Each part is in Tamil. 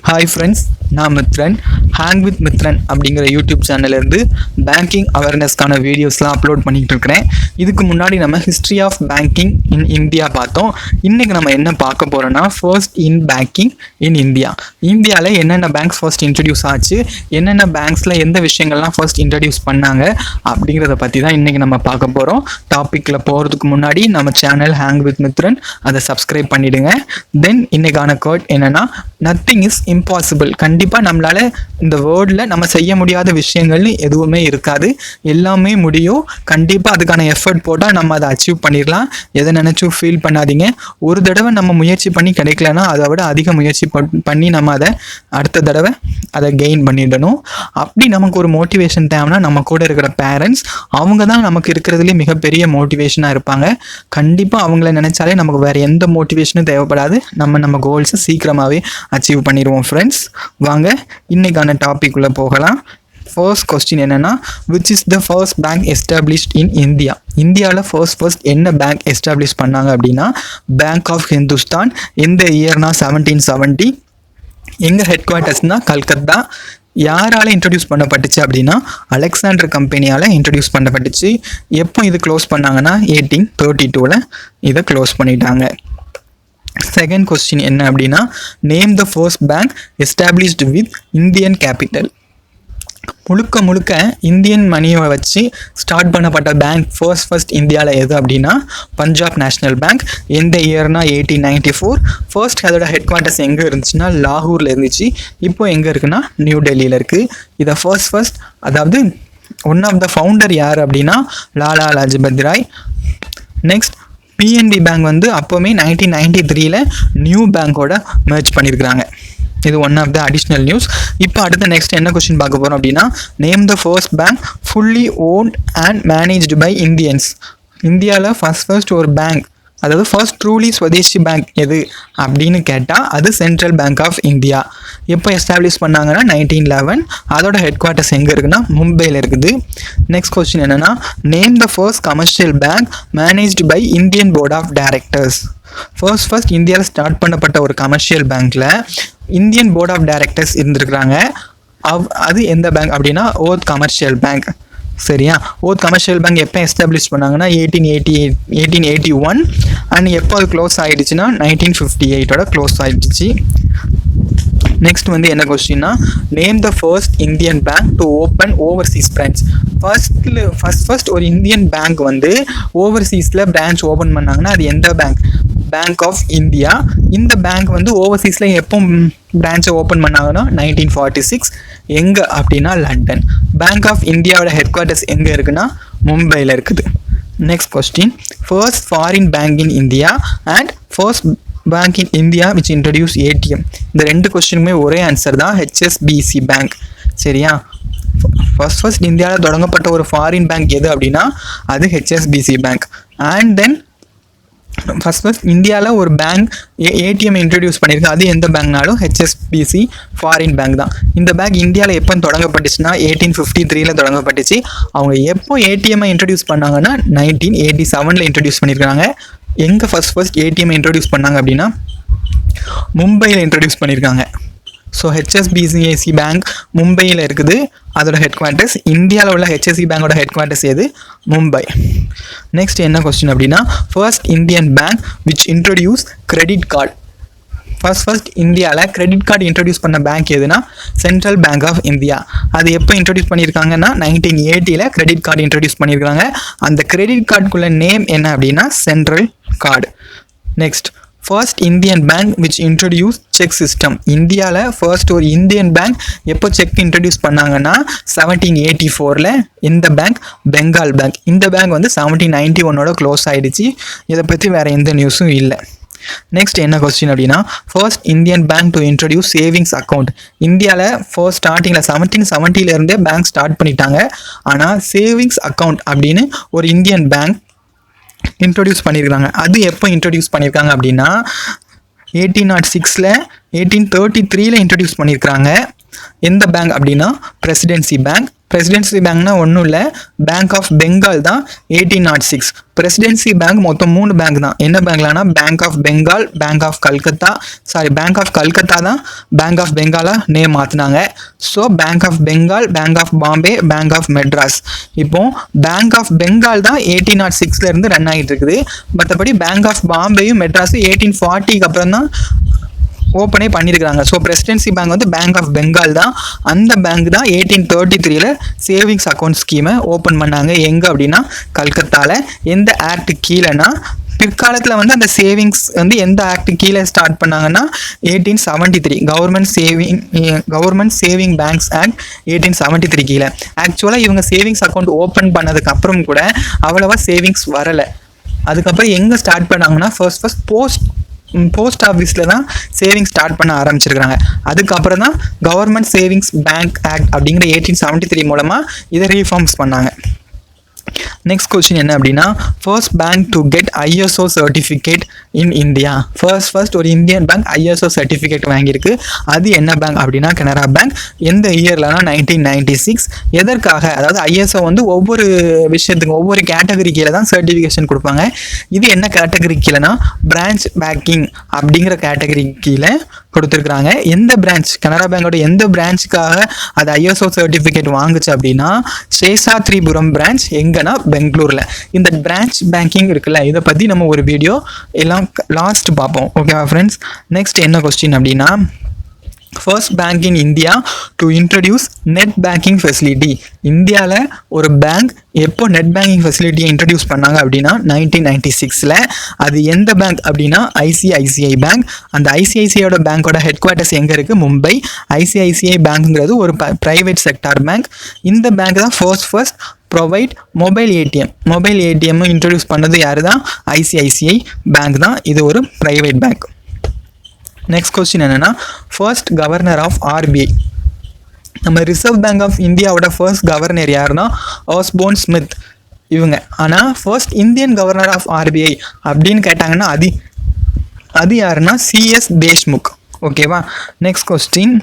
ஹாய் ஃப்ரெண்ட்ஸ், நான் மித்ரன். ஹேங் வித் மித்ரன் அப்படிங்கிற யூடியூப் சேனல்லேருந்து பேங்கிங் அவேர்னஸ்க்கான வீடியோஸ்லாம் அப்லோட் பண்ணிகிட்டு இருக்கிறேன். இதுக்கு முன்னாடி நம்ம history of banking in India பார்த்தோம். இன்றைக்கி நம்ம என்ன பார்க்க போகிறோன்னா first in banking in India. இந்தியாவில் என்னென்ன பேங்க்ஸ் ஃபர்ஸ்ட் இன்ட்ரடியூஸ் ஆச்சு, என்னென்ன பேங்க்ஸில் எந்த விஷயங்கள்லாம் ஃபர்ஸ்ட் இன்ட்ரடியூஸ் பண்ணாங்க அப்படிங்கிறத பற்றி தான் இன்றைக்கி நம்ம பார்க்க போகிறோம். டாப்பிக்கில் போகிறதுக்கு முன்னாடி நம்ம சேனல் ஹேங் வித் மித்ரன் அதை சப்ஸ்கிரைப் பண்ணிவிடுங்க. தென் இன்றைக்கான கோட் என்னென்னா, நத்திங் இஸ் இம்பாசிபிள். கண்டிப்பாக நம்மளால் இந்த வேர்ல்டில் நம்ம செய்ய முடியாத விஷயங்கள்னு எதுவுமே இருக்காது, எல்லாமே முடியும். கண்டிப்பாக அதுக்கான எஃபர்ட் போட்டால் நம்ம அதை அச்சீவ் பண்ணிடலாம். எதை நினச்சும் ஃபீல் பண்ணாதீங்க. ஒரு தடவை நம்ம முயற்சி பண்ணி கிடைக்கலன்னா அதை விட அதிக முயற்சி பண்ணி நம்ம அதை அடுத்த தடவை அதை கெயின் பண்ணிடணும். அப்படி நமக்கு ஒரு மோட்டிவேஷன் தேவைன்னா நம்ம கூட இருக்கிற பேரண்ட்ஸ், அவங்க தான் நமக்கு இருக்கிறதுலே மிகப்பெரிய மோட்டிவேஷனாக இருப்பாங்க. கண்டிப்பாக அவங்கள நினச்சாலே நமக்கு வேறு எந்த மோட்டிவேஷனும் தேவைப்படாது. நம்ம கோல்ஸை சீக்கிரமாகவே அச்சீவ் பண்ணிடுவோம். ஃப்ரெண்ட்ஸ், வாங்க இன்னைக்கான டாபிக் உள்ள போகலாம். ஃபர்ஸ்ட் கொஸ்டின் என்னன்னா, which is the first bank established in India? இந்தியாவில் ஃபர்ஸ்ட் என்ன பேங்க் எஸ்டாப்ளிஷ் பண்ணாங்க அப்படின்னா பேங்க் ஆஃப் ஹிந்துஸ்தான். எந்த இயர்னா 1770. எங்கள் ஹெட் குவார்ட்டர்ஸ்னால் கல்கத்தா. யாரால் இன்ட்ரடியூஸ் பண்ணப்பட்டுச்சு அப்படின்னா அலெக்சாண்டர் கம்பெனியால் இன்ட்ரடியூஸ் பண்ணப்பட்டுச்சு. எப்போ இது க்ளோஸ் பண்ணாங்கன்னா 1832 இதை க்ளோஸ் பண்ணிட்டாங்க. செகண்ட் கொஸ்டின் என்ன அப்படின்னா, name the first bank established with Indian capital. முழுக்க இந்தியன் மணியை வச்சு ஸ்டார்ட் பண்ணப்பட்ட பேங்க் ஃபர்ஸ்ட் இந்தியாவில் எது அப்படின்னா பஞ்சாப் நேஷ்னல் பேங்க். எந்த இயர்னா 1894. ஃபர்ஸ்ட் அதோட ஹெட் குவார்ட்டர்ஸ் எங்கே இருந்துச்சுன்னா லாகூரில் இருந்துச்சு. இப்போ எங்கே இருக்குன்னா நியூ டெல்லியில் இருக்குது. இதை ஃபர்ஸ்ட் அதாவது ஒன் ஆஃப் த ஃபவுண்டர் யார் அப்படின்னா Lala Lajpat Rai. Next PNB bank வந்து அப்போவுமே 1993 நியூ பேங்கோட மெர்ஜ் பண்ணியிருக்கிறாங்க. இது one of the additional news. இப்போ அடுத்த நெக்ஸ்ட் என்ன கொஸ்டின் பார்க்க போகிறோம் அப்படின்னா, name the first bank fully owned and managed by Indians. இந்தியாவில் ஃபர்ஸ்ட் ஒரு பேங்க், அதாவது ஃபர்ஸ்ட் ட்ரூலி ஸ்வதேசி பேங்க் எது அப்படின்னு கேட்டால் அது சென்ட்ரல் பேங்க் ஆஃப் இந்தியா. எப்போ எஸ்டாப்ளிஷ் பண்ணாங்கன்னா 1911. அதோட ஹெட் குவார்ட்டர்ஸ் எங்கே இருக்குன்னா மும்பையில் இருக்குது. நெக்ஸ்ட் கொஸ்டின் என்னென்னா, name the first commercial bank managed by Indian board of directors. First இந்தியாவில் ஸ்டார்ட் பண்ணப்பட்ட ஒரு கமர்ஷியல் பேங்க்கில் இந்தியன் போர்ட் ஆஃப் டைரக்டர்ஸ் இருந்திருக்கிறாங்க. அது எந்த பேங்க் அப்படின்னா ஓத் கமர்ஷியல் பேங்க். சரியா? ஓத் கமர்ஷியல் பேங்க் எப்போ எஸ்டாப்ளிஷ் பண்ணாங்கன்னா 1881. அண்ட் எப்போ அது க்ளோஸ் ஆகிடுச்சுன்னா 1958 க்ளோஸ் ஆகிடுச்சு. நெக்ஸ்ட் வந்து என்ன கொஸ்டின்னா, name the first Indian bank to open overseas branch. First ஒரு இந்தியன் பேங்க் வந்து ஓவர்சீஸில் பிரான்ச் ஓப்பன் பண்ணாங்கன்னா அது எந்த பேங்க்? Bank of India. இந்த பேங்க் வந்து ஓவர்சீஸில் எப்போ பிரான்ச்சை ஓப்பன் பண்ணாங்கன்னா 1946. எங்கே அப்படின்னா லண்டன். பேங்க் ஆஃப் இந்தியாவோட ஹெட் குவார்ட்டர்ஸ் எங்கே இருக்குன்னா மும்பையில் இருக்குது. Next question, first foreign bank in India and first bank in India which introduce ATM. இந்த ரெண்டு கொஸ்டினுமே ஒரே ஆன்சர் தான், ஹெச்எஸ்பிசி பேங்க். சரியா? ஃபர்ஸ்ட் இந்தியாவில் தொடங்கப்பட்ட ஒரு ஃபாரின் பேங்க் எது அப்படின்னா அது HSBC bank. And then first இந்தியாவில் ஒரு பேங்க் ஏடிஎம் இன்ட்ரடியூஸ் பண்ணியிருக்கு. அது எந்த பேங்க்னாலும் ஹெச்எஸ்பிசி ஃபாரின் பேங்க் தான். இந்த பேங்க் இந்தியாவில் எப்போ தொடங்கப்பட்டுச்சுன்னா 1853 தொடங்கப்பட்டுச்சு. அவங்க எப்போ ஏடிஎம்ஐ இன்ட்ரடியூஸ் பண்ணாங்கன்னா 1987 இன்ட்ரடியூஸ் பண்ணியிருக்காங்க. எங்கே ஃபர்ஸ்ட் ஏடிஎம் இன்ட்ரடியூஸ் பண்ணாங்க அப்படின்னா மும்பையில் இன்ட்ரடியூஸ் பண்ணியிருக்காங்க. ஸோ ஹெச்எஸ்பிசிஐசி பேங்க் மும்பையில் இருக்குது அதோட ஹெட் குவார்ட்டர்ஸ். இந்தியாவில் உள்ள ஹெச்எஸ்சி பேங்கோட ஹெட் குவார்ட்டர்ஸ் எது? மும்பை. நெக்ஸ்ட் என்ன கொஸ்டின் அப்படின்னா, first Indian bank which introduce credit card. First இந்தியாவில் கிரெடிட் கார்டு இன்ட்ரடியூஸ் பண்ண பேங்க் எதுனா சென்ட்ரல் பேங்க் ஆஃப் இந்தியா. அது எப்போ இன்ட்ரடியூஸ் பண்ணியிருக்காங்கன்னா 1980 கிரெடிட் கார்டு இன்ட்ரடியூஸ் பண்ணியிருக்காங்க. அந்த கிரெடிட் கார்டுக்குள்ள நேம் என்ன அப்படின்னா central card. Next, first Indian bank which introduce check system. இந்தியாவில் ஃபர்ஸ்ட் ஒரு இந்தியன் பேங்க் எப்போ செக் இன்ட்ரடியூஸ் பண்ணாங்கன்னா 1784. இந்த பேங்க் பெங்கால் பேங்க். இந்த பேங்க் வந்து 1791 க்ளோஸ் ஆகிடுச்சு. இதை பற்றி வேறு எந்த நியூஸும் இல்லை. நெக்ஸ்ட் என்ன கொஸ்டின் அப்படின்னா, first Indian bank to introduce savings account. இந்தியாவில் ஃபர்ஸ்ட் ஸ்டார்டிங்கில் 1770 பேங்க் ஸ்டார்ட் பண்ணிட்டாங்க. ஆனால் சேவிங்ஸ் அக்கௌண்ட் அப்படின்னு ஒரு இந்தியன் பேங்க் இன்ட்ரடியூஸ் பண்ணியிருக்காங்க. அது எப்போ இன்ட்ரடியூஸ் பண்ணியிருக்காங்க அப்படின்னா 1806 1833 இன்ட்ரடியூஸ் பண்ணியிருக்காங்க. எந்த பேங்க் அப்படின்னா பிரசிடென்சி பேங்க். பிரசிடென்சி பேங்க்னா ஒன்றும் இல்லை, பேங்க் ஆஃப் பெங்கால் தான் 1806. பிரசிடென்சி பேங்க் மொத்தம் 3 பேங்க் தான். என்ன பேங்க்லானா Bank of Bengal, Bank of Calcutta, Bank of Calcutta தான் பேங்க் ஆஃப் பெங்காலா நேம் மாற்றினாங்க. So Bank of Bengal, Bank of Bombay, Bank of Madras. இப்போ பேங்க் ஆஃப் பெங்கால் தான் 1806 ரன் ஆகிட்டு இருக்குது. மற்றபடி பேங்க் ஆஃப் பாம்பேயும் மெட்ராஸும் 1840 அப்புறம் தான் ஓப்பனே பண்ணியிருக்காங்க. ஸோ பிரசிடென்சி பேங்க் வந்து பேங்க் ஆஃப் பெங்கால் தான். அந்த பேங்க் தான் 1833 சேவிங்ஸ் அக்கௌண்ட் ஸ்கீமை ஓப்பன் பண்ணாங்க. எங்கே அப்படின்னா கல்கத்தாவில். எந்த ஆக்ட் கீழேனா பிற்காலத்தில் வந்து அந்த சேவிங்ஸ் வந்து எந்த ஆக்ட் கீழே ஸ்டார்ட் பண்ணாங்கன்னா 1873 கவர்மெண்ட் சேவிங் பேங்க்ஸ் ஆக்ட் 1873 கீழே. ஆக்சுவலாக இவங்க சேவிங்ஸ் அக்கௌண்ட் ஓப்பன் பண்ணதுக்கு அப்புறம் கூட அவ்வளோவா சேவிங்ஸ் வரலை. அதுக்கப்புறம் எங்கே ஸ்டார்ட் பண்ணாங்கன்னா ஃபர்ஸ்ட் போஸ்ட் ஆஃபீஸில் தான் சேவிங்ஸ் ஸ்டார்ட் பண்ண ஆரம்பிச்சிருக்காங்க. அதுக்கப்புறம் தான் கவர்மெண்ட் சேவிங்ஸ் பேங்க் ஆக்ட் அப்படிங்கிற 1873 மூலமாக இதை ரீஃபார்ம்ஸ் பண்ணாங்க. நெக்ஸ்ட் கொஸ்டின் என்ன அப்படின்னா first bank to get ISO certificate in India. First ஒரு இந்தியன் பேங்க் ISO சர்டிஃபிகேட் வாங்கியிருக்கு. அது என்ன பேங்க் அப்படின்னா கனரா பேங்க். எந்த இயர்லனா 1996. எதற்காக, அதாவது ISO வந்து ஒவ்வொரு விஷயத்துக்கும் ஒவ்வொரு கேட்டகரி கீழே தான் சர்டிஃபிகேஷன் கொடுப்பாங்க. இது என்ன கேட்டகரி கீழேனா பிரான்ச் பேங்கிங் அப்படிங்கிற கேட்டகரி கீழே கொடுத்துருக்குறாங்க. எந்த பிரான்ச், கனரா பேங்கோட எந்த பிரான்ச்சுக்காக அது ISO சர்டிஃபிகேட் வாங்குச்சு அப்படின்னா சேஷாத்ரிபுரம் பிரான்ச். எங்கன்னா பெங்களூரில். இந்த பிரான்ச் பேங்கிங் இருக்குல்ல, இதை பற்றி நம்ம ஒரு வீடியோ எல்லாம் லாஸ்ட் பார்ப்போம். ஓகேவா ஃப்ரெண்ட்ஸ். நெக்ஸ்ட் என்ன கொஸ்டின் அப்படின்னா first bank in India to introduce net banking facility. இந்தியாவில் ஒரு பேங்க் எப்போ நெட் பேங்கிங் ஃபெசிலிட்டியை இன்ட்ரடியூஸ் பண்ணாங்க அப்படின்னா 1996. அது எந்த பேங்க் அப்படின்னா ICICI பேங்க். அந்த ஐசிஐசிஐயோட பேங்கோட ஹெட் குவார்ட்டர்ஸ் எங்கே இருக்குது? மும்பை. ICICI பேங்க்ங்கிறது ஒரு ப்ரைவேட் செக்டார் பேங்க். இந்த பேங்க் தான் first provide mobile ATM introduce பண்ணது யார் தான்? ICICI பேங்க் தான். இது ஒரு ப்ரைவேட் பேங்க். நெக்ஸ்ட் கொஸ்டின் என்னென்னா ஃபர்ஸ்ட் கவர்னர் ஆஃப் RBI. நம்ம ரிசர்வ் பேங்க் ஆஃப் இந்தியாவோட ஃபர்ஸ்ட் கவர்னர் யாருன்னா ஆஸ்போர்ன் ஸ்மித் இவங்க. ஆனால் first Indian governor of RBI அப்படின்னு கேட்டாங்கன்னா அது யாருன்னா CS தேஷ்முக். ஓகேவா. Next question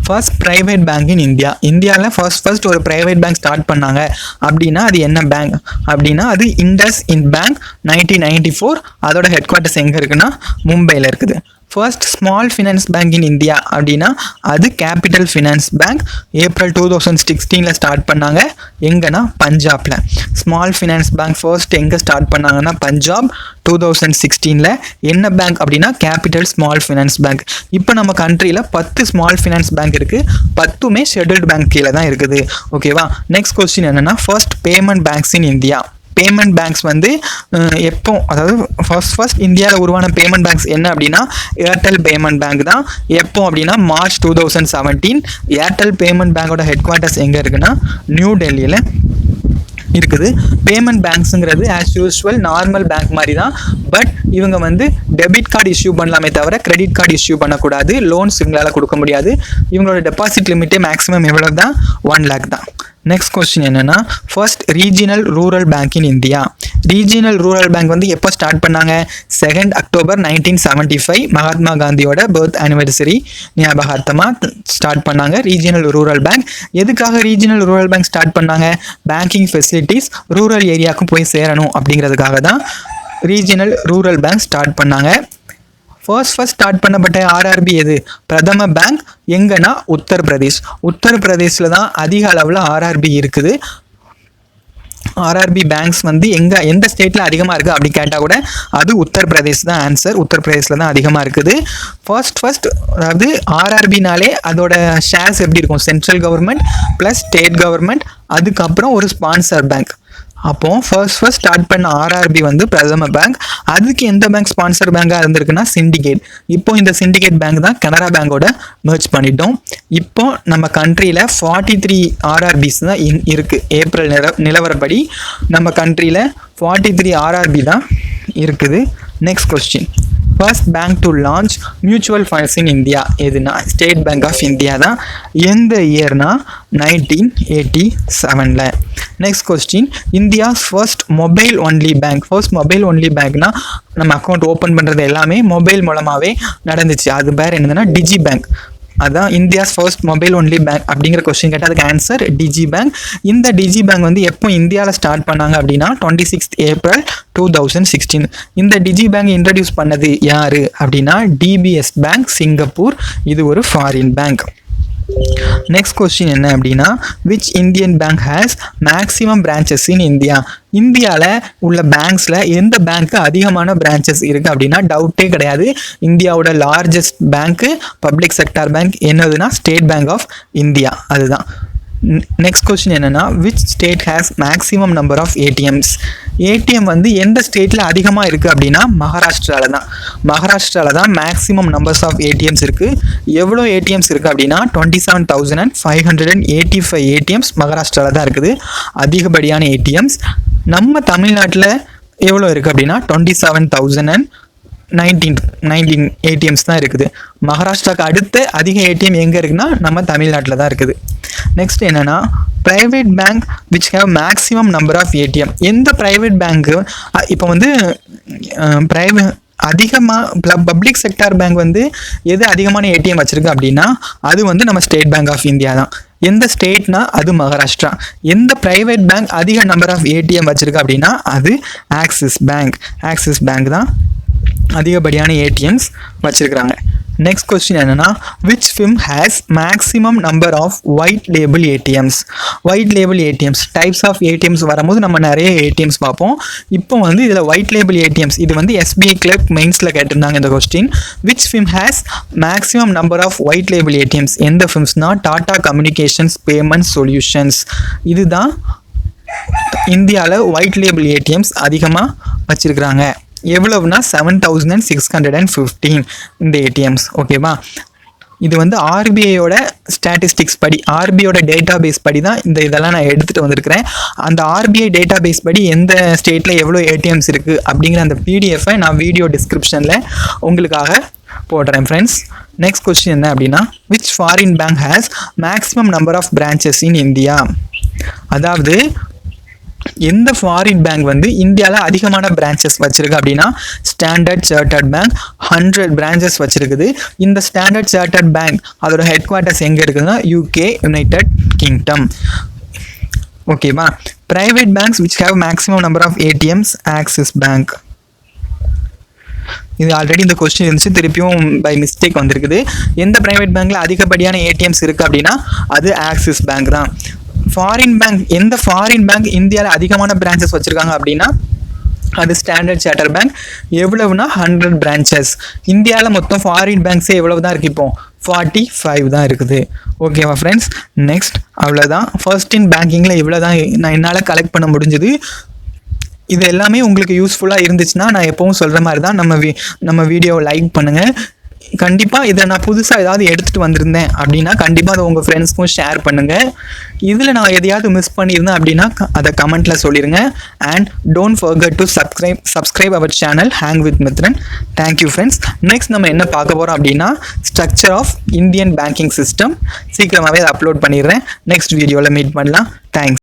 first private bank in India. இந்தியாவில் ஃபர்ஸ்ட் ஒரு ப்ரைவேட் பேங்க் ஸ்டார்ட் பண்ணாங்க அப்படின்னா அது என்ன பேங்க் அப்படின்னா அது IndusInd பேங்க் 1994. அதோட ஹெட் குவார்ட்டர்ஸ் எங்கே இருக்குன்னா மும்பையில் இருக்குது. First small finance bank in India அப்படின்னா அது capital finance bank. April 2016 start பண்ணாங்க. எங்கன்னா பஞ்சாபில். ஸ்மால் ஃபினான்ஸ் பேங்க் ஃபர்ஸ்ட் எங்கே ஸ்டார்ட் பண்ணாங்கன்னா பஞ்சாப் 2016. என்ன பேங்க் அப்படின்னா கேபிட்டல் ஸ்மால் ஃபினான்ஸ் பேங்க். இப்போ நம்ம கண்ட்ரியில் 10 ஸ்மால் ஃபினான்ஸ் பேங்க் இருக்குது. 10மே ஷெட்யூல்டு பேங்க் கீழே தான் இருக்குது. ஓகேவா. நெக்ஸ்ட் கொஸ்டின் என்னென்னா first payment banks in India. Payment banks வந்து எப்போ, அதாவது ஃபர்ஸ்ட் இந்தியாவில் உருவான பேமெண்ட் பேங்க்ஸ் என்ன அப்படின்னா ஏர்டெல் பேமெண்ட் பேங்க் தான். எப்போ அப்படின்னா மார்ச் 2017. ஏர்டெல் பேமெண்ட் பேங்கோட ஹெட் குவார்ட்டர்ஸ் எங்கே இருக்குன்னா நியூ டெல்லியில் இருக்குது. பேமெண்ட் பேங்க்ஸுங்கிறது ஆஸ் யூஸ்வல் நார்மல் பேங்க் மாதிரி தான். பட் இவங்க வந்து டெபிட் கார்டு இஷ்யூ பண்ணலாமே தவிர கிரெடிட் கார்டு இஷ்யூ பண்ணக்கூடாது. லோன்ஸ் இவங்களால் கொடுக்க முடியாது. இவங்களோட டெபாசிட் லிமிட்டே மேக்ஸிமம் எவ்வளோ தான்? 1 lakh தான். நெக்ஸ்ட் கொஸ்டின் என்னென்னா first regional rural bank in India. Regional rural bank வந்து எப்போ ஸ்டார்ட் பண்ணாங்க? 2 அக்டோபர் 1975 மகாத்மா காந்தியோட பர்த் ஆனிவர்சரி ஞாபகார்த்தமாக ஸ்டார்ட் பண்ணாங்க ரீஜினல் ரூரல் பேங்க். எதுக்காக ரீஜினல் ரூரல் பேங்க் ஸ்டார்ட் பண்ணாங்க? பேங்கிங் ஃபெசிலிட்டிஸ் ரூரல் ஏரியாவுக்கும் போய் சேரணும் அப்படிங்கிறதுக்காக தான் ரீஜினல் ரூரல் பேங்க் ஸ்டார்ட் பண்ணாங்க. ஃபர்ஸ்ட் ஸ்டார்ட் பண்ணப்பட்ட RRB எது? பிரதம பேங்க். எங்கன்னா உத்தரப்பிரதேஷில் தான் அதிக அளவில் RRB இருக்குது. RRB பேங்க்ஸ் வந்து எந்த ஸ்டேட்டில் அதிகமாக இருக்குது அப்படி கேட்டால் கூட அது உத்தரப்பிரதேஷ் தான் ஆன்சர். உத்தரப்பிரதேஷில் தான் அதிகமாக இருக்குது. ஃபர்ஸ்ட் அதாவது RRBனாலே அதோட ஷேர்ஸ் எப்படி இருக்கும்? Central government plus state government, அதுக்கப்புறம் ஒரு ஸ்பான்சர் பேங்க். அப்போ ஃபர்ஸ்ட் ஸ்டார்ட் பண்ண RRB வந்து பிரதம பேங்க். அதுக்கு எந்த பேங்க் ஸ்பான்சர் பேங்காக இருந்திருக்குன்னா சிண்டிகேட். இப்போ இந்த சிண்டிகேட் பேங்க் தான் கனரா பேங்கோட மெர்ஜ் பண்ணிட்டோம். இப்போ நம்ம கண்ட்ரியில் 43 RRBs தான் இருக்குது. ஏப்ரல் நிலவரப்படி நம்ம கண்ட்ரியில் 43 RRB தான் இருக்குது. Next question first bank to launch mutual funds in India எதுனா ஸ்டேட் பேங்க் ஆஃப் இந்தியா தான். எந்த இயர்னா 1987. Next question India's first mobile only bank. First mobile only பேங்க்னா நம்ம அக்கௌண்ட் ஓப்பன் பண்ணுறது எல்லாமே மொபைல் மூலமாகவே நடந்துச்சு. அது பேர் என்னதுன்னா டிஜி பேங்க். அதான் India's first mobile only bank அப்படிங்கிற கொஸ்டின் கேட்டால் அதுக்கு ஆன்சர் டிஜி பேங்க். இந்த டிஜி பேங்க் வந்து எப்போ இந்தியாவில் ஸ்டார்ட் பண்ணாங்க அப்படின்னா 26th April 2016. இந்த டிஜி பேங்க் இன்ட்ரடியூஸ் பண்ணது யாரு அப்படின்னா டிபிஎஸ் பேங்க் சிங்கப்பூர். இது ஒரு ஃபாரின் பேங்க். நெக்ஸ்ட் கொஸ்டின் என்ன அப்படின்னா which Indian bank has maximum branches in India? இந்தியாவில் உள்ள பேங்க்ஸில் எந்த பேங்க்கு அதிகமான பிரான்ச்சஸ் இருக்குது அப்படின்னா டவுட்டே கிடையாது, இந்தியாவோட லார்ஜஸ்ட் பேங்க்கு பப்ளிக் செக்டார் பேங்க் என்னதுன்னா ஸ்டேட் பேங்க் ஆஃப் இந்தியா. அதுதான். நெக்ஸ்ட் கொஸ்டின் என்னென்னா which state has maximum number of ATMs? ATM வந்து எந்த ஸ்டேட்டில் அதிகமாக இருக்குது அப்படின்னா மகாராஷ்டிராவில் தான். மகாராஷ்டிராவில் தான் மேக்ஸிமம் நம்பர்ஸ் ஆஃப் ஏடிஎம்ஸ் இருக்குது. எவ்வளோ ஏடிஎம்ஸ் இருக்குது அப்படின்னா 27,585 ஏடிஎம்ஸ் மகாராஷ்டிராவில் தான் இருக்குது அதிகப்படியான ஏடிஎம்ஸ். நம்ம தமிழ்நாட்டில் எவ்வளோ இருக்குது அப்படின்னா 27,019 ஏடிஎம்ஸ் தான் இருக்குது. மகாராஷ்டிராவுக்கு அடுத்த அதிக ஏடிஎம் எங்கே இருக்குன்னா நம்ம தமிழ்நாட்டில் தான் இருக்குது. நெக்ஸ்ட் என்னென்னா private bank which have maximum number of ATM? எந்த ப்ரைவேட் பேங்க்கு இப்போ வந்து அதிகமாக பப்ளிக் செக்டார் பேங்க் வந்து எது அதிகமான ஏடிஎம் வச்சுருக்கு அப்படின்னா அது வந்து நம்ம ஸ்டேட் பேங்க் ஆஃப் இந்தியா தான். எந்த ஸ்டேட்னா அது மகாராஷ்டிரா. எந்த ப்ரைவேட் பேங்க் அதிக நம்பர் ஆஃப் ஏடிஎம் வச்சுருக்கு அப்படின்னா அது ஆக்சிஸ் பேங்க். ஆக்சிஸ் பேங்க் தான் அதிகப்படியான ஏடிஎம்ஸ் வச்சுருக்கிறாங்க. நெக்ஸ்ட் கொஸ்டின் என்னென்னா which firm has maximum number of white label ATMs? White label ATMs types of ATMs வரும்போது நம்ம நிறைய ஏடிஎம்ஸ் பார்ப்போம். இப்போ வந்து இதில் ஒயிட் லேபிள் ஏடிஎம்ஸ் இது வந்து எஸ்பிஐ கிளர்க் மெயின்ஸில் கேட்டிருந்தாங்க இந்த question. Which firm has maximum number of white label ATMs? எந்த ஃபிம்ஸ்னா டாடா கம்யூனிகேஷன்ஸ் பேமெண்ட் சொல்யூஷன்ஸ். இதுதான் இந்தியாவில் ஒயிட் லேபிள் ஏடிஎம்ஸ் அதிகமாக வச்சுருக்கிறாங்க. எவ்வளவுனா 7,615 இந்த ஏடிஎம்ஸ். ஓகேவா? இது வந்து ஆர்பிஐயோட ஸ்டாட்டிஸ்டிக்ஸ் படி, ஆர்பிஐயோட டேட்டா பேஸ் படி தான் இதெல்லாம் நான் எடுத்துகிட்டு வந்திருக்கிறேன். அந்த ஆர்பிஐ டேட்டா பேஸ் படி எந்த ஸ்டேட்டில் எவ்வளோ ஏடிஎம்ஸ் இருக்குது அப்படிங்கிற அந்த பிடிஎஃபை நான் வீடியோ டிஸ்கிரிப்ஷனில் உங்களுக்காக போடுறேன் ஃப்ரெண்ட்ஸ். நெக்ஸ்ட் கொஸ்டின் என்ன அப்படின்னா which foreign bank has maximum number of branches in India? அதாவது எந்த ஃபாரின் பேங்க் வந்து இந்தியாவில் அதிகமான பிரான்ச்சஸ் வச்சிருக்கு அப்படின்னா ஸ்டாண்டர்ட் சார்ட்டர்ட் பேங்க் 100 பிரான்ச்சஸ் வச்சிருக்குது. இந்த ஸ்டாண்டர்ட் சார்ட்டர்ட் பேங்க் அதோட ஹெட் குவார்ட்டர்ஸ் எங்கே இருக்குதுன்னா யூகே, யுனைடெட் கிங்டம். ஓகேவா? Private banks which have maximum number of ATMs Axis bank. இது ஆல்ரெடி இந்த கொஸ்டின் இருந்துச்சு, திருப்பியும் பை மிஸ்டேக் வந்திருக்குது. எந்த பிரைவேட் பேங்க்கில் அதிகப்படியான ஏடிஎம்ஸ் இருக்குது அப்படின்னா அது ஆக்சிஸ் பேங்க் தான். ஃபாரின் பேங்க் எந்த ஃபாரின் பேங்க் இந்தியாவில் அதிகமான பிரான்ச்சஸ் வச்சுருக்காங்க அப்படின்னா அது ஸ்டாண்டர்ட் சார்ட்டர் பேங்க். எவ்வளவுனா 100 பிரான்ச்சஸ். இந்தியாவில் மொத்தம் ஃபாரின் பேங்க்ஸே எவ்வளவு தான் இருக்குது? இப்போ 45 தான் இருக்குது. ஓகேவா ஃப்ரெண்ட்ஸ்? நெக்ஸ்ட் அவ்வளோதான். ஃபர்ஸ்ட் இன் பேங்கிங்கில் இவ்வளோ தான் நான் என்னால் கலெக்ட் பண்ண முடிஞ்சுது. இது எல்லாமே உங்களுக்கு யூஸ்ஃபுல்லாக இருந்துச்சுன்னா நான் எப்பவும் சொல்கிற மாதிரி தான் நம்ம வீடியோவை லைக் பண்ணுங்கள். கண்டிப்பாக இதை நான் புதுசாக ஏதாவது எடுத்துகிட்டு வந்திருந்தேன் அப்படின்னா கண்டிப்பாக அதை உங்கள் ஃப்ரெண்ட்ஸ்க்கும் ஷேர் பண்ணுங்கள். இதில் நான் எதையாவது மிஸ் பண்ணியிருந்தேன் அப்படின்னா அதை கமெண்ட்டில் சொல்லிடுங்க. And don't forget to subscribe our channel Hang with Mithran. Thank you friends. Next நம்ம என்ன பார்க்க போகிறோம் அப்படின்னா structure of Indian banking system. சீக்கிரமாகவே அதை அப்லோட் பண்ணிடுறேன். நெக்ஸ்ட் வீடியோவில் மீட் பண்ணலாம். தேங்க்ஸ்.